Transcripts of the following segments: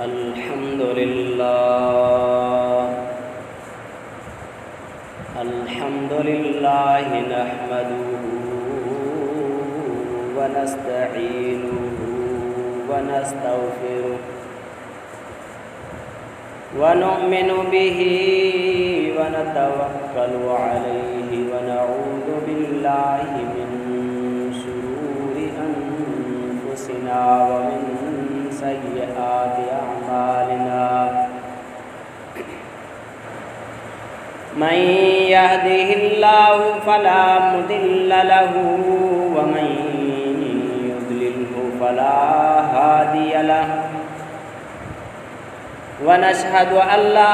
अल्हम्दुलिल्लाह नहमदुहु व नस्तईनुहु व नस्तगफिरुह व नु'मिनु बिही व नतवक्कलु अलैहि व नऊज़ु बिल्लाहि मिन शुरूरि अनफुसिना व मिन सय्यिआति अअमालिना। मन यहदिहिल्लाहु फला मुदिल्ल लहु व मन युद्लिल्हु फला हादिय लहु व नशहदु अल्ला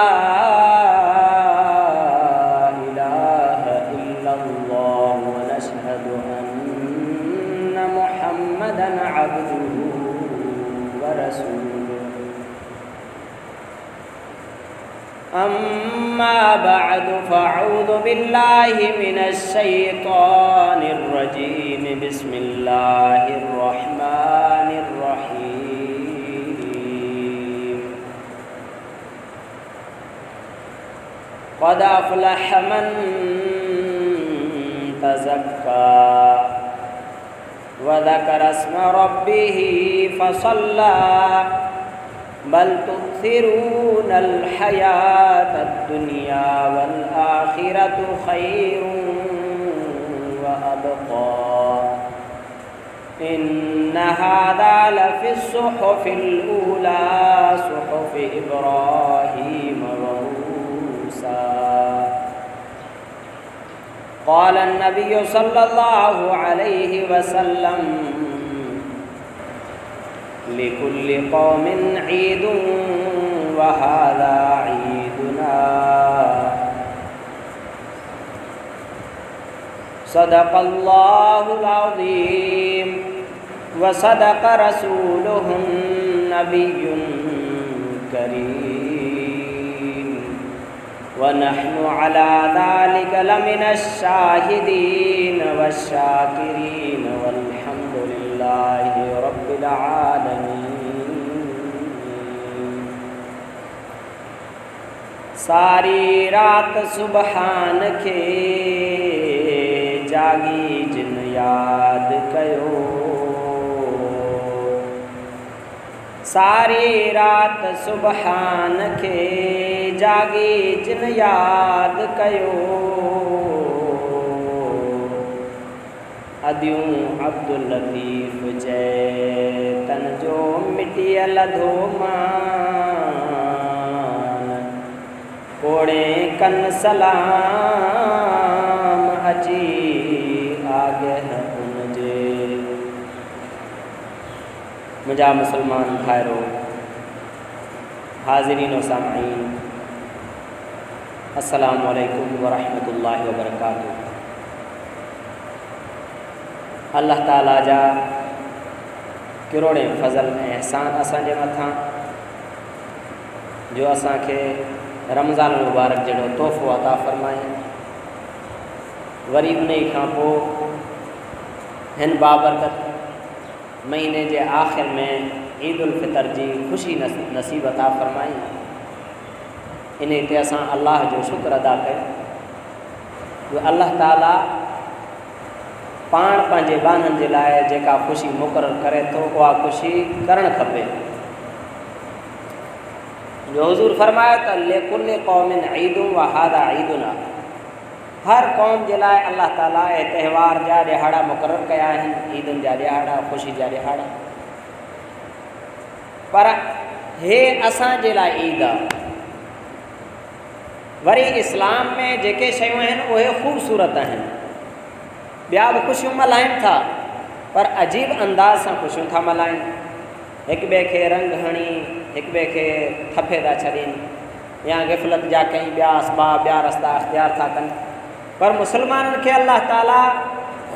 इलाहा इल्लल्लाह व नशहदु अन्ना मुहम्मदन अब्दुहु व रसूलुहु। अम्मा बअदु फ़अऊज़ु बिल्लाहि मिनश शैतानिर रजीम। बिस्मिल्लाहिर रहमानिर रहीम। क़द अफ़लह मन तज़क्का व ज़करा अस्म रब्बिही फ़सल्ला बल तु'थिरूनल हयातद दुनिया वल आखिरतु खैरुन व अबक़ा। इन्न हाज़ा लफ़िस सुहुफ़िल ऊला सुहुफ़ि इब्राहीम व मूसा। क़ाल अन्नबिय्यु सल्लल्लाहु अलैहि वसल्लम लिकुल्लि क़ौमिन ईदुन व हाज़ा ईदुना। सदक़ल्लाहुल अज़ीम व सदक़ रसूलुहुन नबियुल करीम व नहनु अला ज़ालिका लमिनश शाहिदीन वश्शाकिरीन वल्हम्दुलिल्लाहि रब्बिल आलमीन। सारी रात सुबहान खे जागी जिन याद कयो। सारी रात सुबहान खे जागी जिन याद कयो। अदियूं अब्दुल लतीफ़ जय तन जो मिटियल धोमान कोड़े कन सलाम अची आगे उनजे। मुझा मुसलमान भाइरो हाज़िरीन व सामईन अस्सलामु अलैकुम व रहमतुल्लाहि व बरकातुहू। अल्लाह ताला जा किरोड़े फ़ज़ल ऐं एहसान असांजे मथां जो असांखे रमज़ान मुबारक जहिड़ो तोहफ़ो अता फ़रमाए। वरी उन खां पोइ हिन बाबरकत महीने जे आख़िर में ईद उल फ़ितर जी ख़ुशी नसीब अता फ़रमाई। इन ते असां अल्लाह जो शुक्र अदा कयूं जो अल्लाह ताला पाण पंहिंजे बाननि जे लाइ जेका ख़ुशी मुक़ररु करे थो उहा ख़ुशी करणु खपे। जो हुज़ूर फ़रमायो त लिकुल्लि क़ौमिन ईदुन व हाज़ा ईदुना। हर क़ौम जे लाइ अल्लाह ताला त्योहार जा ॾिहाड़ा मुक़ररु कया आहिनि, ईदुनि जा ॾिहाड़ा, ख़ुशी जा ॾिहाड़ा। पर हे असांजे लाइ ईद आहे। वरी इस्लाम में जेके शयूं आहिनि उहे ख़ूबसूरत आहिनि। ॿिया बि ख़ुशियूं मल्हाइनि था पर अजीब अंदाज़ सां ख़ुशियूं था मल्हाइनि। हिक ॿिए खे रंग हणी हिक ॿिए खे थपे था छॾनि या ग़फ़लत जा कई ॿिया असबाब ॿिया रस्ता अख़्तियार था कनि। पर मुसलमाननि खे अल्लाह ताला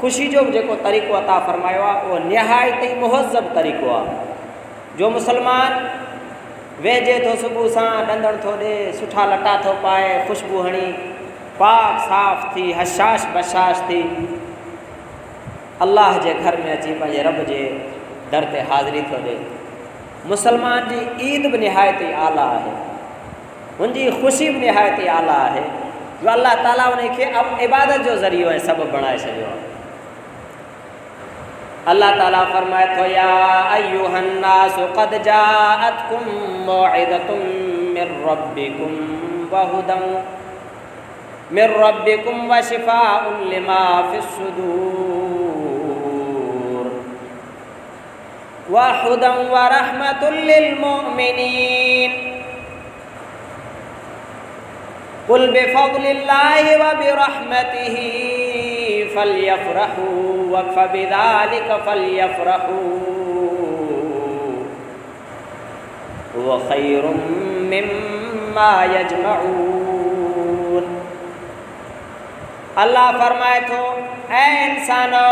ख़ुशी जो बि जेको तरीक़ो अता फ़रमायो आहे उहो निहायत ई मुहज़्ज़ब तरीक़ो आहे। जो मुसलमान वेझे थो सुबुह सां ॾंदण थो ॾे, सुठा लटा थो पाए, ख़ुशबू हणी पाक साफ़ थी हशाश बशाश थी अल्लाह जे घर में अची पंहिंजे रब जे दर ते हाज़िरी थो ॾे। मुसलमान जी ईद भी निहायत ही आला है, उनकी खुशी भी निहायत ही आला है, जो अल्लाह ताला उनखे अब इबादत जो ज़रियो है सबब बनाए छो। अल्लाह ताला फरमाए तो या अय्युहन्नास क़द जाअतकुम मौइज़तुम मिर रब्बिकुम व शिफ़ाउन लिमा फिस्सुदूर व हुदन व रहमतुल लिल मुमिनीन कुल बिफ़ज़लिल्लाहि व बिरहमतिही फल्यफ़रहू व बिज़ालिका फल्यफ़रहू व ख़ैरुम मिम्मा यजमऊन। अल्लाह फरमाए तो ऐ इंसानो,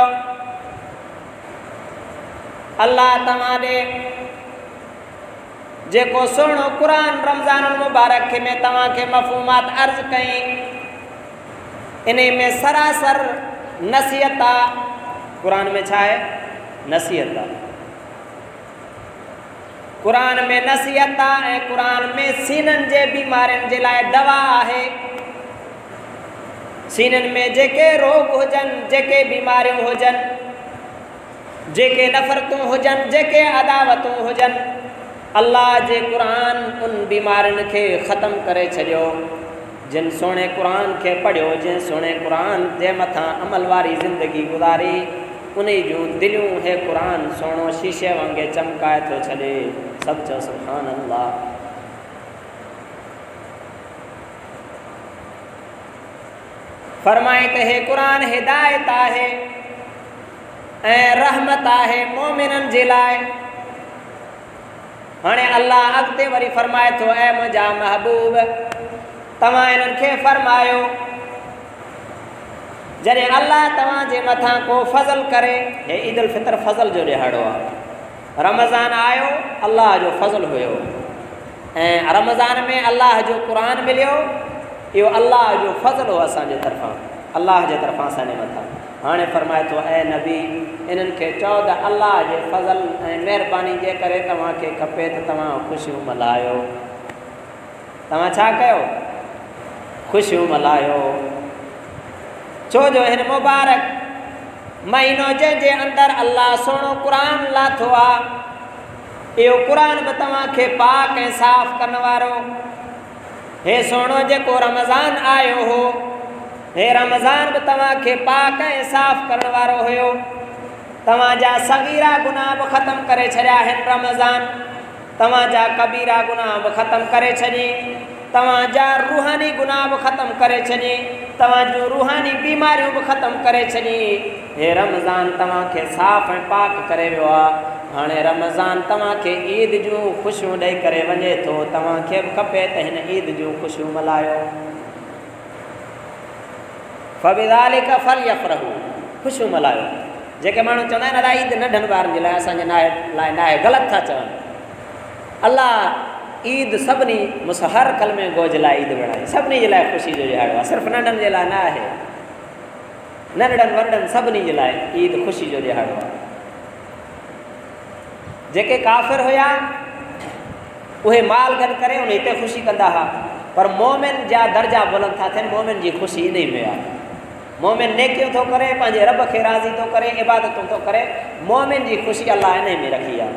अल्लाह तमारे जेको सुहिणो कुरान रमज़ान मुबारक में तव्हां खे मफ़हूमात अर्ज़ कई, इन में सरासर नसीहत आहे। कुरान में छा है? नसीहत आहे। कुरान में नसीहत आहे, कुरान में सीनन जे बीमारियुनि जे लाइ दवा आहे। सीनन में जेके रोग हुजनि, जेके बीमारियूं हुजनि, जेके नफ़रतूं हुजनि, जेके अदावतूं हुजनि, अल्लाह जे कुरान उन बीमारियुनि खे ख़त्म करे छॾियो। जिन सोने कुरान के पढ़ियो, जिन सोने कुरान जे मथा अमल वारी ज़िंदगी गुज़ारी, उन जूं दिलियूं हे कुरान सोनो शीशे वांगे चमकाए थो छॾे। सब चओ सुभान अल्लाह। फरमाए त हे कुरान हिदायत आहे ऐं रहमत आहे मोमिनन जे लाइ। हाणे अल्लाह अॻिते वरी फरमाए थो, ऐ मुंहिंजा महबूब तव्हां इन्हनि खे फरमायो, जॾहिं अल्लाह तव्हां जे मथां को फज़ल करे, हे ईद उल फितर फज़ल जो ॾिहाड़ो आहे। रमज़ान आयो अल्लाह जो फज़ल हुयो, ऐं रमज़ान में अल्लाह जो क़ुरान मिलियो, इहो अल्लाह जो फज़ल हो असांजे तरफ़ां, अल्लाह जे तरफ़ां असांजे मथां। हाणे फरमाए थो, ऐ नबी इन्हनि खे चओ त अल्लाह जे फज़ल ऐं महिरबानी जे करे तव्हांखे खपे त तव्हां ख़ुशियूं मल्हायो। तव्हां छा कयो? ख़ुशियूं मल्हायो। छो जो हिन मुबारक महीनो जंहिंजे अंदरि अल्लाह सोनो क़ुरान लाथो आहे, इहो क़ुरान बि तव्हांखे पाक ऐं साफ़ करण वारो। हे सोनो जेको रमज़ान आयो हो, हे रमज़ान बि तव्हांखे पाक ऐं साफ़ करण वारो हुयो। तव्हांजा सगीरा गुनाह बि ख़त्म करे छॾिया आहिनि रमज़ान, तव्हांजा कबीरा गुनाह बि ख़त्म करे छॾी, तव्हांजा रूहानी गुनाह बि ख़त्म करे छॾी, तव्हांजूं रूहानी बीमारियूं बि ख़त्म करे छॾी। हे रमज़ान तव्हांखे साफ़ ऐं पाक करे वियो आहे। हाणे रमज़ान तव्हांखे ईद जूं ख़ुशियूं ॾेई करे वञे थो, तव्हांखे बि खपे त हिन ईद जूं ख़ुशियूं मल्हायो। फबिज़ालिका फल्यफ़रहू, ख़ुशियूं मल्हायो। जेके माण्हू चवंदा आहिनि अलाए ईद नंढनि ॿारनि जे लाइ, असांजे लाइ न आहे, ग़लति था चवनि। अल्लाह ईद सभिनी हर कलमे गो जे लाइ ईद बणाई, सभिनी जे लाइ ख़ुशी जो ॾिहाड़ो आहे, सिर्फ़ु नंढनि जे लाइ न आहे। नंढड़नि वॾड़नि सभिनी जे लाइ ईद ख़ुशी जो ॾिहाड़ो आहे। जेके काफ़िर हुया उहे माल गॾु करे उन हिते ख़ुशी कंदा हुआ, पर मोमिन जा दर्जा बुलंद था थियनि। मोमिन जी ख़ुशी इन में आहे। मोमिन नेकियूं थो करे, पंहिंजे रब खे राज़ी थो करे, इबादतूं थो करे। मोमिन जी ख़ुशी अल्लाह इन में रखी आहे।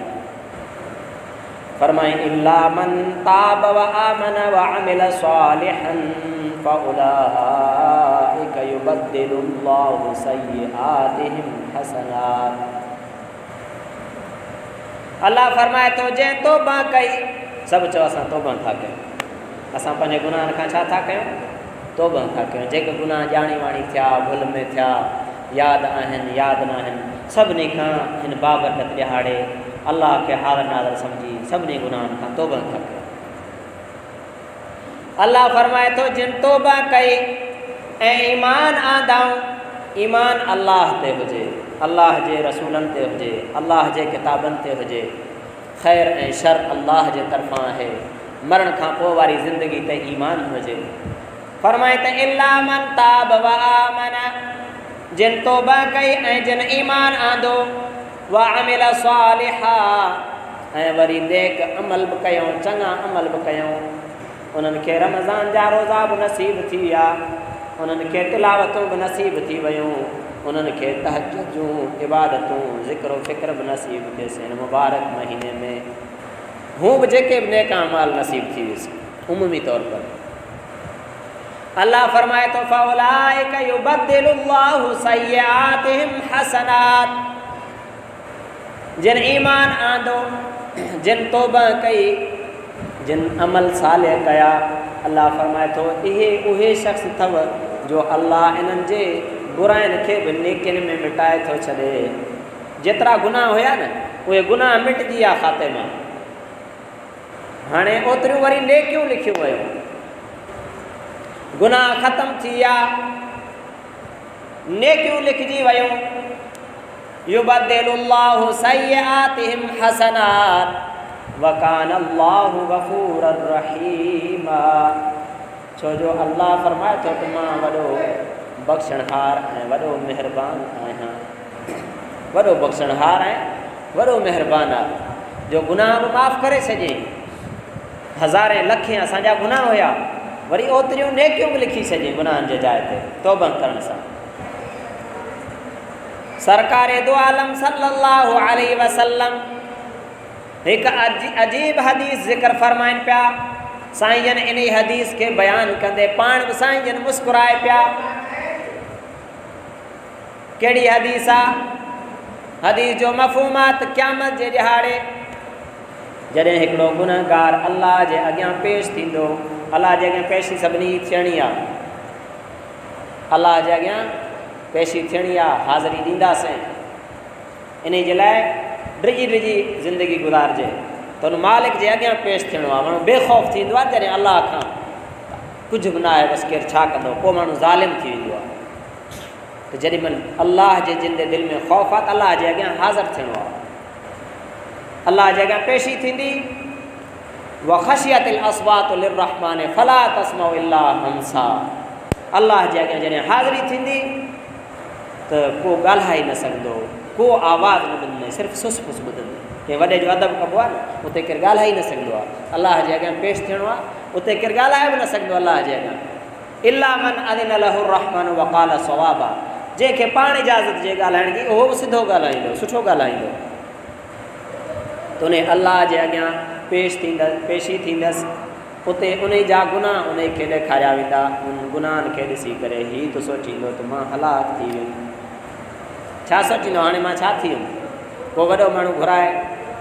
फरमाए इल्ला मन ताब व आमन व अमिल सालिहन फउलाइका युबद्दिलुल्लाहु सय्यिआतिहिम हसनात। अल्लाह फरमाए तो जंहिं तौबा कई, सभु चओ असां तौबा था कयूं, असां पंहिंजे गुनाहनि खां छा था कयूं? तौबा था कयूं। जेके गुनाह ॼाणी वाणी थिया, भुल में थिया, यादि आहिनि, यादि न आहिनि, सभिनी खां हिन बाबति ॾिहाड़े अल्लाह खे हाज़िर नाज़िर सम्झी सभिनी गुनाहनि खां तौबा था कयूं। अल्लाह फरमाए थो जिन तौबा कई ऐं ईमान आंदाऊं, ईमान अल्लाह ते हुजे, अल्लाह जे रसूलनि ते हुजे, अल्लाह जे किताबनि ते हुजे। ख़ैर ऐं शर अल्लाह जे तरफ़ां आहे। मरण खां पोइ वारी ज़िंदगी ते ईमान हुजे। फरमाए त इल्ला मन ताब व आमन, जिन तौबा कई ऐं जिन ईमान आंदो, व अमिल सालिहा ऐं वरी नेक अमल बि कयूं, चङा अमल बि कयूं। उन्हनि खे रमज़ान जा रोज़ा बि नसीब थी विया, उन्हनि खे तिलावतूं बि नसीब थी वियूं, उन्हनि खे तहज्जुद जूं इबादतूं ज़िक्र फ़िक्र बि नसीब थियसि हिन मुबारक महीने में। हू बि जेके बि नेक अमाल नसीब थी वियुसि उमूमी तौर पर। अल्लाह फरमाए तो फ़उलाइका युबद्दिलुल्लाहु सय्यातिहिम हसनात। जिन ईमान आंदो, जिन तौबा कई, जिन अमल साले कया, अल्लाह फरमाए थो इहे उहे शख़्स अथव जो अल्लाह इन्हनि जे बुराइनि खे बि नेकियुनि में मिटाए थो छॾे। जेतिरा गुनाह हुया न उहे गुनाह मिटजी विया खाते मां, हाणे ओतिरियूं वरी नेकियूं लिखियूं वियूं, गुनाह ख़तम थी विया, नेकियूं लिखिजी वियूं। युबद्दिलुल्लाहु सय्यातिहिम हसनात वकान अल्लाहु गफूरर रहीमा। छो जो अल्लाह फरमाए थो त मां वॾो बख़्शणहार ऐं वॾो महिरबान आहियां, वॾो बख़्शणहार ऐं वॾो महिरबान आहे जो गुनाह बि माफ़ु करे छॾे। हज़ारे लखे असांजा गुनाह हुया, वरी ओतिरियूं नेकियूं बि लिखी छॾे गुनाहनि जे जाइ ते तौबा करण सां। सरकारे दो आलम सल्लल्लाहु अलैहि वसल्लम हिकु अजीब हदीस ज़िक्र फरमाइनि पिया। साईं जन इन हदीस के बयान कंदे पाण बि साईं जन मुस्कुराए पिया। कहिड़ी हदीस आहे? हदीस जो मफ़हूमात क़यामत जे ॾिहाड़े जॾहिं हिकिड़ो गुनहगार अल्लाह जे अॻियां पेश थींदो, अल्लाह जे अॻियां पेशी सभिनी थियणी आहे, अल्लाह जे अॻियां पेशी थियणी आहे, हाज़िरी ॾींदासीं। इन जे लाइ डिॼी डिॼी ज़िंदगी गुज़ारिजे त उन मालिक जे अॻियां पेश थियणो आहे। माण्हू बेख़ौफ़ थींदो आहे जॾहिं अल्लाह खां कुझु बि न आहे, बसि केरु छा कंदो, पोइ माण्हू ज़ालिम थी वेंदो आहे। त जेॾी महिल अल्लाह जे जिन जे दिलि में ख़ौफ़ आहे त अल्लाह जे अॻियां हाज़िर थियणो आहे, अल्लाह जे अॻियां पेशी थींदी। व ख़शियतिल अस्वातु लिर्रहमान फला तस्मउ इल्ला हमसा। अल्लाह जे अॻियां जॾहिं हाज़िरी थींदी त को ॻाल्हाए न सघंदो, को आवाज़ न ॿुधंदे, सिर्फ़ु सुस फुस ॿुधंदे। कंहिं वॾे जो अदब कबो आहे न, उते केरु ॻाल्हाए न सघंदो आहे। अल्लाह जे अॻियां पेश थियणो आहे, उते केरु ॻाल्हाए बि न सघंदो अल्लाह जे अॻियां। इल्ला मन अदिन लहु रहमान वक़ाल सवाबा। जंहिंखे पाण इजाज़त जे ॻाल्हाइण जी उहो बि सिधो ॻाल्हाईंदो, सुठो ॻाल्हाईंदो। त उन अल्लाह जे अॻियां पेशी थींदसि, उते उन जा गुनाह उन खे ॾेखारिया वेंदा। उन गुनाहनि खे ॾिसी करे हीअ त सोचींदो त मां हलाक थी वियुमि। छा सोचींदो हाणे मां छा थी वियुमि? पोइ वॾो माण्हू घुराए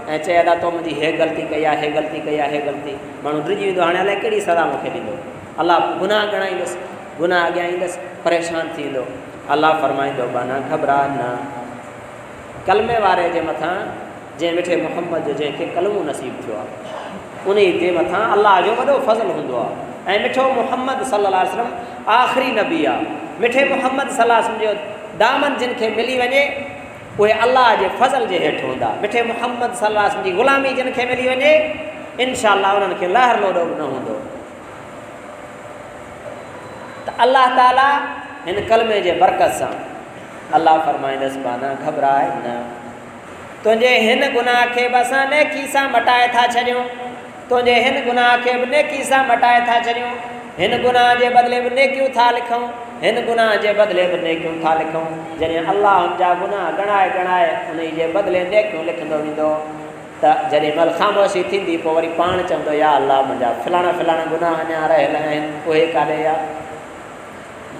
ऐं चए अदा तो मुंहिंजी हे ग़लती कई आहे, हे ग़लती कई आहे, हे ग़लती। माण्हू ड्रिजी वेंदो, हाणे अलाए कहिड़ी सज़ा मूंखे ॾींदो। अल्लाह गुनाह ॻणाईंदुसि, गुनाह अॻियां ईंदुसि, परेशान थी वेंदो। अल्लाह फरमाईंदो बाना घबरा न। कलमे वारे जे मथां, जंहिं मिठे मुहम्मद जो जंहिंखे कलमो नसीबु थियो आहे, उन जे मथां अल्लाह जो वॾो फज़ल हूंदो आहे। ऐं मिठो मुहम्मद सल्लल्लाहु अलैहि वसल्लम आख़िरी नबी आहे। मिठे मुहम्मद सल्लल्लाहु अलैहि वसल्लम जो दामन जिन खे मिली वञे उहे अल्लाह जे फज़ल जे हेठि हूंदा। मिठे मुहम्मद सल्लल्लाहु अलैहि वसल्लम जी ग़ुलामी जिन खे मिली वञे इंशाअल्लाह उन्हनि खे लहर लोॾो बि न हूंदो। त अल्लाह ताला हिन कलमे जे बरकत सां अल्लाह फरमाईंदसि बाना घबराए न, तुंहिंजे हिन गुनाह खे बि असां नेकी सां मटाए था छॾियूं, तुंहिंजे हिन गुनाह खे बि नेकी सां मटाए था छॾियूं। हिन गुनाह जे बदिले बि नेकियूं था लिखूं, हिन गुनाह जे बदिले बि नेकियूं था लिखूं। जॾहिं अल्लाह हुनजा गुनाह ॻणाए ॻणाए उन जे बदिले नेकियूं लिखंदो वेंदो त जेॾी महिल ख़ामोशी थींदी पोइ वरी पाण चवंदो या अल्लाह मुंहिंजा फलाणा फलाणा गुनाह अञा रहियल आहिनि, उहे काॾे या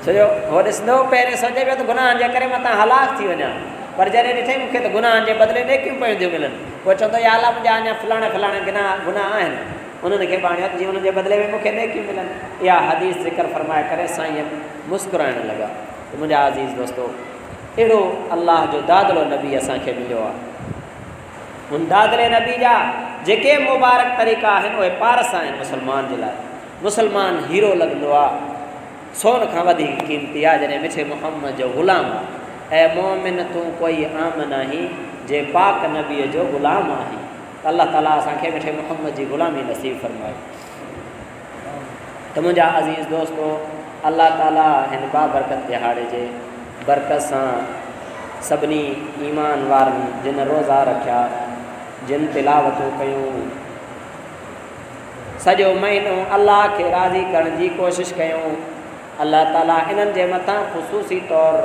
छो जो उहो ॾिसंदो पहिरें सोचे पियो त गुनाहनि जे करे मां तव्हां हलाक थी वञा, पर जॾहिं ॾिठई मूंखे त गुनाहनि जे बदिले नेकियूं पियूं थियूं मिलनि, पोइ चवंदो या अल्लाह मुंहिंजा अञा फलाणा फलाणा गुनाह आहिनि, उन्हनि खे पाण जीअं उन्हनि जे बदिले में मूंखे नेकियूं मिलनि। इहा हदीस ज़िक्र फरमाए करे साईं मुस्कुराइण लॻा। त मुंहिंजा अज़ीज़ दोस्तो, अहिड़ो अल्लाह जो दादलो नबी असांखे मिलियो आहे। हुन दादले नबी जा जेके मुबारक तरीक़ा आहिनि उहे पारस आहिनि मुस्लमान जे लाइ। मुस्लमान हीरो लॻंदो आहे, सोन खां वधीक क़ीमती आहे जॾहिं मिठे मुहम्मद जो ग़ुलाम आहे। ऐं मोमिन तूं कोई आम नाहीं जे पाक नबीअ जो ग़ुलाम आहीं। अल्लाह ताला असांखे मिठे मुहम्मद जी ग़ुलामी नसीब फरमाए। त मुंहिंजा अज़ीज़ दोस्तो, अल्लाह ताला हिन बाबरकत दिहाड़े जे बरकत सां सभिनी ईमान वारनि जिन रोज़ा रखिया, जिन तिलावतूं कयूं सॼो महीनो अल्लाह खे राज़ी करण जी कोशिशि कयूं। अल्लाह ताला इन्हनि जे मथां ख़ुसूसी तौर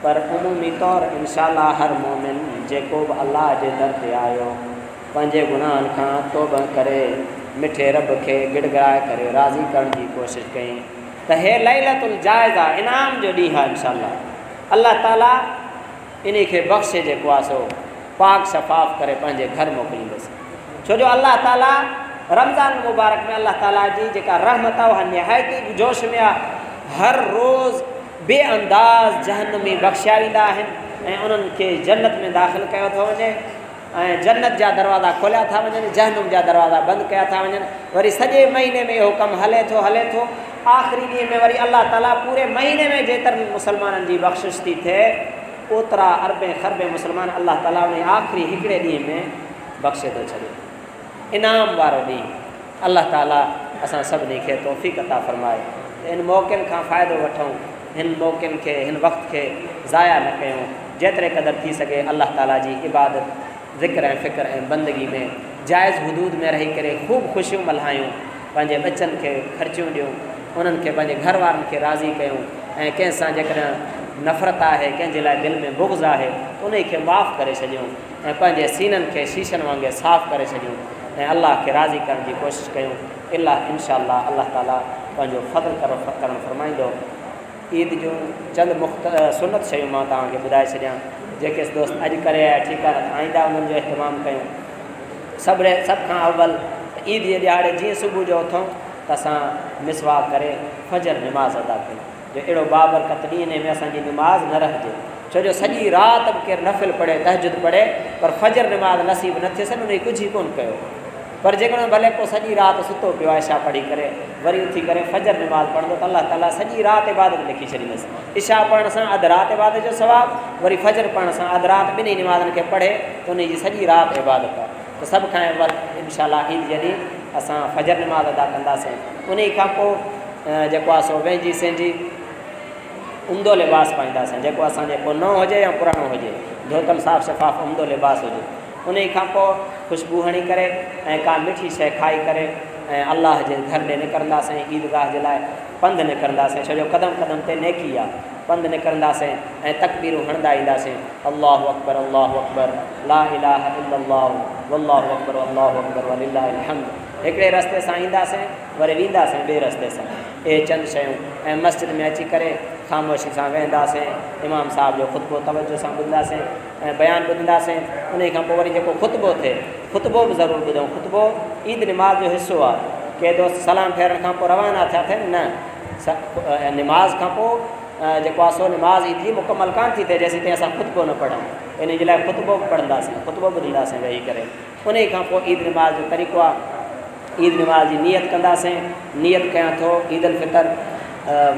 पर उमूमी तौर इंशाअल्लाह हर मोमिन जेको बि अल्लाह जे दर ते आयो पंहिंजे गुनाहनि खां तौबा करे मिठे रब खे गिड़गिड़ाए करे राज़ी करण जी कोशिशि कई त हे लैलतुल जाइज़ आहे, इनाम जो ॾींहुं आहे इंशाअल्लाह। अल्लाह ताला इन खे बख़्शे जेको आहे सो पाक शफ़ाफ़ करे पंहिंजे घर मोकिलींदुसि। छो जो अल्लाह ताला रमज़ान मुबारक में अल्लाह ताला जी जेका रहमत आहे उहा निहायती जोश में आहे। हर रोज़ बेअंदाज़ जहन्नमी बख़्शिया वेंदा आहिनि ऐं उन्हनि खे जन्नत में दाख़िल कयो थो वञे ऐं जन्नत जा दरवाज़ा खोलिया था वञनि, जहन्नुम जा दरवाज़ा बंदि कया था वञनि। वरी सॼे महीने में इहो कमु हले थो। आख़िरी ॾींहं में वरी अल्लाह ताला पूरे महीने में जेतिरनि मुसलमाननि जी बख़्शिश थी थिए ओतिरा अरबे ख़रबे मुसलमान अल्लाह ताला उन आख़िरी हिकिड़े ॾींहं में बख़्शे थो छॾे। इनाम वारो ॾींहुं अल्लाह ताला असां सभिनी खे तौफ़ीक़ अता फ़रमाए। इन मौक़नि खां फ़ाइदो वठूं, हिन मौक़नि खे हिन वक़्त खे ज़ाया न कयूं। जेतिरे क़दुरु थी सघे अल्लाह ताला जी इबादत ज़िक्र ऐं फ़िक्र ऐं बंदगी में जाइज़ हुदूद में रही करे ख़ूब ख़ुशियूं मल्हायूं, पंहिंजे बचनि खे ख़र्चियूं ॾियूं, उन्हनि खे पंहिंजे घर वारनि खे राज़ी कयूं ऐं कंहिंसां जेकॾहिं नफ़रत आहे, कंहिंजे लाइ दिलि में बुग़्ज़ आहे उन खे माफ़ करे छॾियूं ऐं पंहिंजे सीननि खे शीशनि वांगुरु साफ़ करे छॾियूं ऐं अल्लाह खे राज़ी करण जी कोशिशि कयूं। इंशाअल्लाह अल्लाह ताला पंहिंजो फ़ज़्ल करणु फ़रमाईंदो। ईद जूं चंद सुनत शयूं मां तव्हांखे ॿुधाए छॾियां जेके दोस्त अॼु करे आया ठीकु आहे, न आईंदा उन्हनि जो इहतमाम कयूं। सभु खां अव्वल ईद जे ॾियारे जीअं सुबुह जो उथूं त असां मिसवाक करे फजर निमाज़ अदा कयूं। जो अहिड़ो बाबरकत ॾींहं में असांजी निमाज़ न रहिजे, छो जो सॼी राति बि केरु नफ़िल पढ़े तहजुद पढ़े पर फजर निमाज़ नसीब न थिएसि उन कुझु ई कोन कयो। पर जेकॾहिं भले को सॼी राति सुतो पियो आहे इशा पढ़ी करे वरी उथी करे फजर निमाज़ पढ़ंदो त अल्लाह ताला सॼी राति इबादत लिखी छॾींदसि। इशा पढ़ण सां अधु राति इबादत जो सवाबु, वरी फजर पढ़ण सां अधु राति ॿिन्ही निमाज़नि खे पढ़े त उनजी सॼी राति इबादत आहे। त सभ खां अवल इंशाअल्लाह ईद जॾहिं असां फजर निमाज़ अदा कंदासीं उन खां पोइ जेको आहे सो वेंजी सहिंजी उम्दो लिबास पाईंदासीं, जेको असांजे पोइ नओं हुजे या पुराणो हुजे, धोतल साफ़ शफ़ाफ़ उम्दो लिबास हुजे। उन खां पोइ ख़ुशबू हणी करे ऐं का मिठी शइ खाई करे ऐं अल्लाह जे घर ॾे निकिरंदासीं, ईदगाह जे लाइ पंधु निकिरंदासीं, छो जो क़दम क़दम ते नेकी आहे। पंधु निकिरंदासीं ऐं तकबीरूं हणंदा ईंदासीं, अल्लाहु अकबर ला इलाहा इल्लल्लाह वल्लाहु अकबर वलिल्लाहिल हम्द। हिकिड़े रस्ते सां ईंदासीं वरी वेंदासीं ॿिए रस्ते सां। इहे चंद शयूं ऐं मस्जिद में अची करे ख़ामोशी सां वेंदासीं, इमाम साहिब जो ख़ुतबो तवजो सां ॿुधंदासीं ऐं बयानु ॿुधंदासीं। उन खां पोइ वरी जेको ख़ुतबो थिए ख़ुतबो बि ज़रूरु ॿुधूं। ख़ुतबो ईद निमाज़ जो हिसो आहे। के दोस्त सलाम फेरण खां पोइ रवाना थिया थियनि न, निमाज़ खां पोइ जेको आहे सो निमाज़ ईद जी मुकमल कान थी थिए जेसीं ताईं असां ख़ुतबो न पढ़ूं। इन जे लाइ ख़ुतबो बि पढ़ंदासीं, ख़ुतबो ॿुधंदासीं वेही करे। उन खां पोइ ईद निमाज़ जो तरीक़ो आहे, ईद निमाज़ जी नियत कंदासीं। नियत कयां थो ईद उल फितर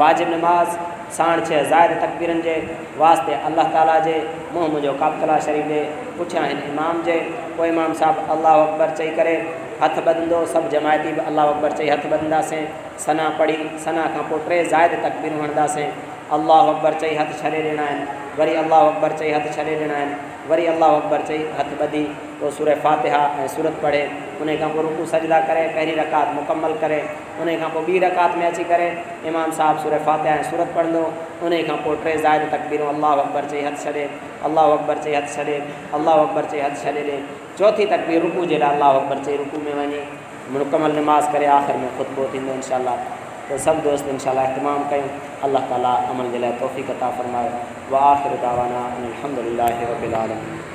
वाजिब निमाज़ साण 6 ज़ाइद तकबीरनि जे वास्ते अल्लाह ताला जे मुंहुं मुंहिंजो काबतला शरीफ़ जे पुठियां हिन इमाम जे। पोइ इमाम साहिबु अल्लाहु अकबर चई करे हथु ॿधंदो, सभु जमायती बि अल्लाहु अकबर चई हथु ॿधंदासीं। सना पढ़ी सना खां पोइ 3 ज़ाइद तकबीरूं हणंदासीं। अल्लाहु अकबर चई हथु छॾे ॾियणा आहिनि, वरी अल्लाहु अकबर चई हथु छॾे ॾियणा आहिनि, वरी अल्लाहु अकबर चई हथु ॿधी पोइ सूरह फातिहा ऐं सूरत पढ़े। उन खां पोइ रुकू सजदा करे पहिरीं रकात मुकमल करे उन खां पोइ ॿी रकात में अची करे इमाम साहिबु सूरह फातिहा ऐं सूरत पढ़ंदो। उन खां पोइ 3 ज़ाइद तकबीरूं अल्लाहु अकबर चई हथु छॾे, अल्लाहु अकबर चई हथु छॾे, अल्लाहु अकबर चई हथु छॾे ॾे। चौथी तकबीर रुकू जे लाइ अल्लाहु अकबर चई रुकू में वञी मुकमल निमाज़ करे आख़िर में ख़ुतबो थींदो इंशाअल्लाह। तो सभु दोस्त इंशाअल्लाह इत्माम कयूं। अल्लाह ताला अमल जे लाइ तौफ़ीक़ अता फ़रमाए। व आख़िर दावाना अनिल हम्दुलिल्लाहि रब्बिल आलमीन।